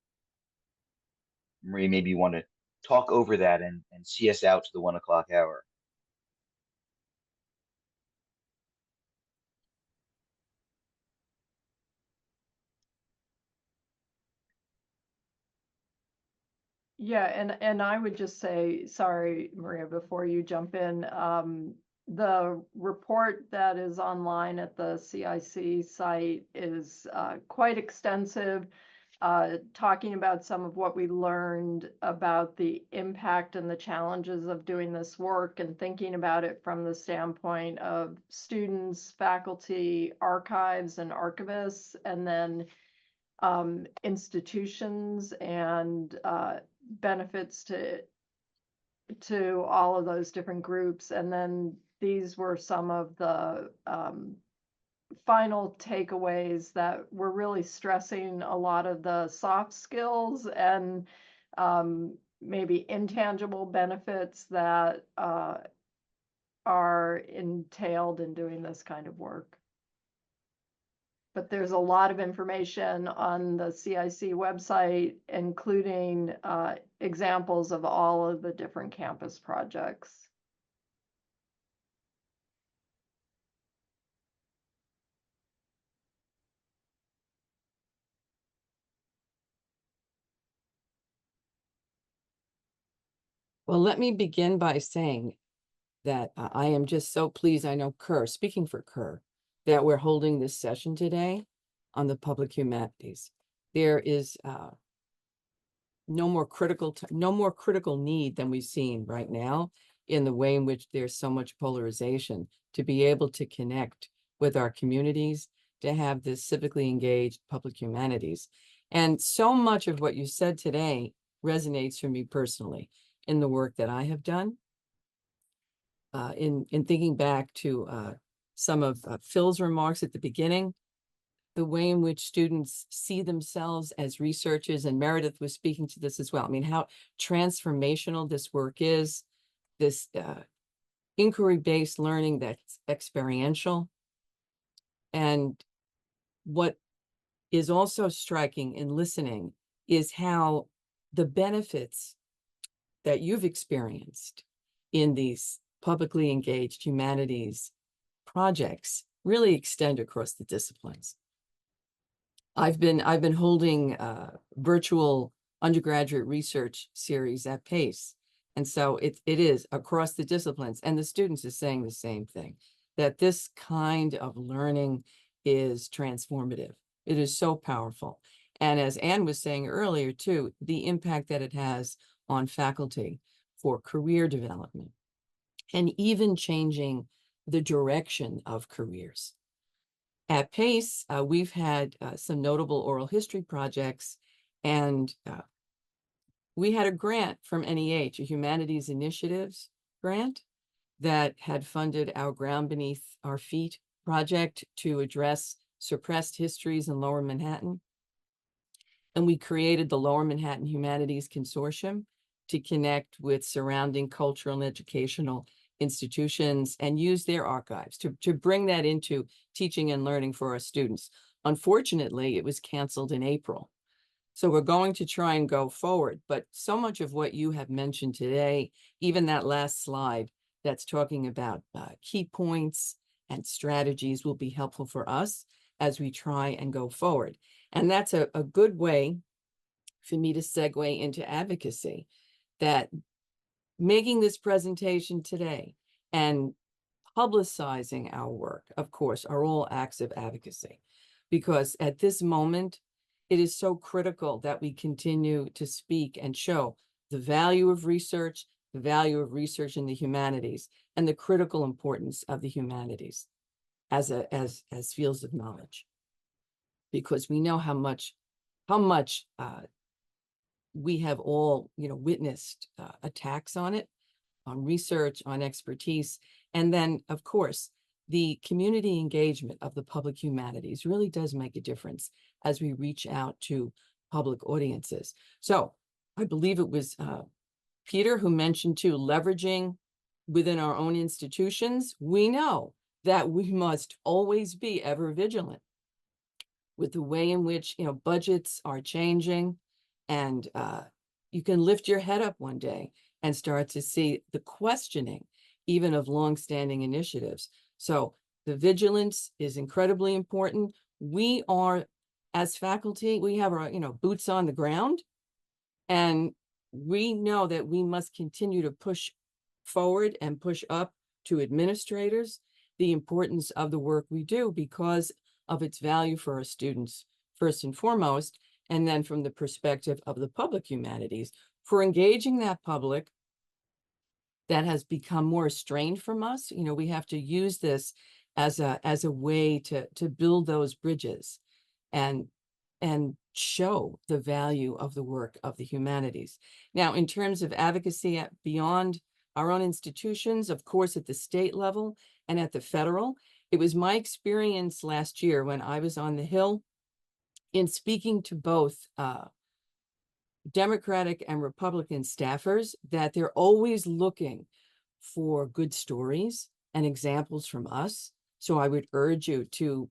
Marie, maybe you want to talk over that and see us out to the 1 o'clock hour. Yeah, and I would just say, sorry, Maria, before you jump in, the report that is online at the CIC site is quite extensive, talking about some of what we learned about the impact and the challenges of doing this work and thinking about it from the standpoint of students, faculty, archives, and archivists, and then institutions and benefits to all of those different groups. And then these were some of the final takeaways that were really stressing a lot of the soft skills and maybe intangible benefits that are entailed in doing this kind of work. But there's a lot of information on the CIC website, including examples of all of the different campus projects. Well, let me begin by saying that I am just so pleased. I know CUR, speaking for CUR, that we're holding this session today on the public humanities. There is no more critical need than we've seen right now in the way in which there's so much polarization to be able to connect with our communities, to have this civically engaged public humanities. And so much of what you said today resonates for me personally in the work that I have done. In thinking back to some of Phil's remarks at the beginning, the way in which students see themselves as researchers, and Meredith was speaking to this as well. I mean, how transformational this work is, this inquiry-based learning that's experiential. And what is also striking in listening is how the benefits that you've experienced in these publicly engaged humanities projects really extend across the disciplines. I've been holding virtual undergraduate research series at Pace. And so it is across the disciplines, and the students are saying the same thing, that this kind of learning is transformative. It is so powerful. And as Anne was saying earlier too, the impact that it has on faculty for career development and even changing the direction of careers. At Pace, we've had some notable oral history projects, and we had a grant from NEH, a Humanities Initiatives grant, that had funded our Ground Beneath Our Feet project to address suppressed histories in Lower Manhattan. And we created the Lower Manhattan Humanities Consortium to connect with surrounding cultural and educational institutions and use their archives to bring that into teaching and learning for our students. Unfortunately, it was canceled in April. So we're going to try and go forward, but so much of what you have mentioned today, even that last slide that's talking about key points and strategies, will be helpful for us as we try and go forward. And that's a good way for me to segue into advocacy, that making this presentation today and publicizing our work, of course, are all acts of advocacy, because at this moment, it is so critical that we continue to speak and show the value of research, the value of research in the humanities, and the critical importance of the humanities as fields of knowledge. because we know how much we have all, witnessed attacks on it, on research, on expertise. And then, of course, the community engagement of the public humanities really does make a difference as we reach out to public audiences. So I believe it was Peter who mentioned too, leveraging within our own institutions. We know that we must always be ever vigilant with the way in which, budgets are changing, and you can lift your head up one day and start to see the questioning even of longstanding initiatives. So the vigilance is incredibly important. We are, as faculty, we have our, boots on the ground, and we know that we must continue to push forward and push up to administrators the importance of the work we do because of its value for our students, first and foremost, and then from the perspective of the public humanities, for engaging that public that has become more estranged from us. We have to use this as a way to build those bridges and show the value of the work of the humanities. Now, in terms of advocacy beyond our own institutions, of course, at the state level and at the federal, it was my experience last year when I was on the Hill in speaking to both Democratic and Republican staffers that they're always looking for good stories and examples from us. So I would urge you to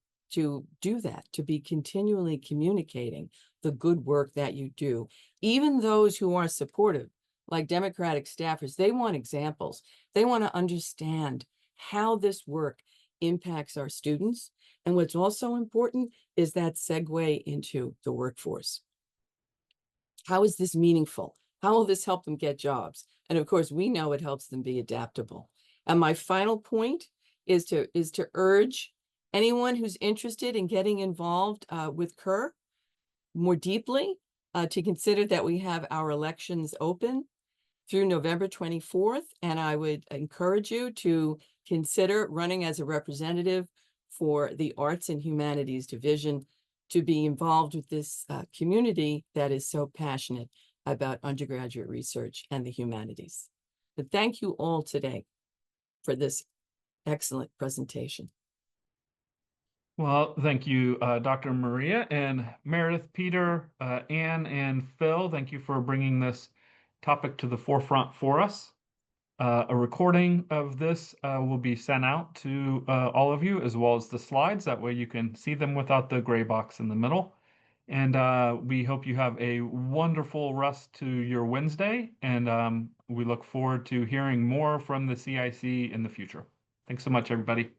do that, to be continually communicating the good work that you do. Even those who are supportive, like Democratic staffers, they want examples. They want to understand how this work impacts our students. And what's also important is that segue into the workforce. How is this meaningful? How will this help them get jobs? And of course, we know it helps them be adaptable. And my final point is to urge anyone who's interested in getting involved with CUR more deeply to consider that we have our elections open through November 24th. And I would encourage you to consider running as a representative for the Arts and Humanities Division to be involved with this community that is so passionate about undergraduate research and the humanities. But thank you all today for this excellent presentation. Well, thank you, Dr. Maria and Meredith, Peter, Anne, and Phil. Thank you for bringing this topic to the forefront for us. A recording of this will be sent out to all of you, as well as the slides. That way you can see them without the gray box in the middle. And we hope you have a wonderful rest to your Wednesday. And we look forward to hearing more from the CIC in the future. Thanks so much, everybody.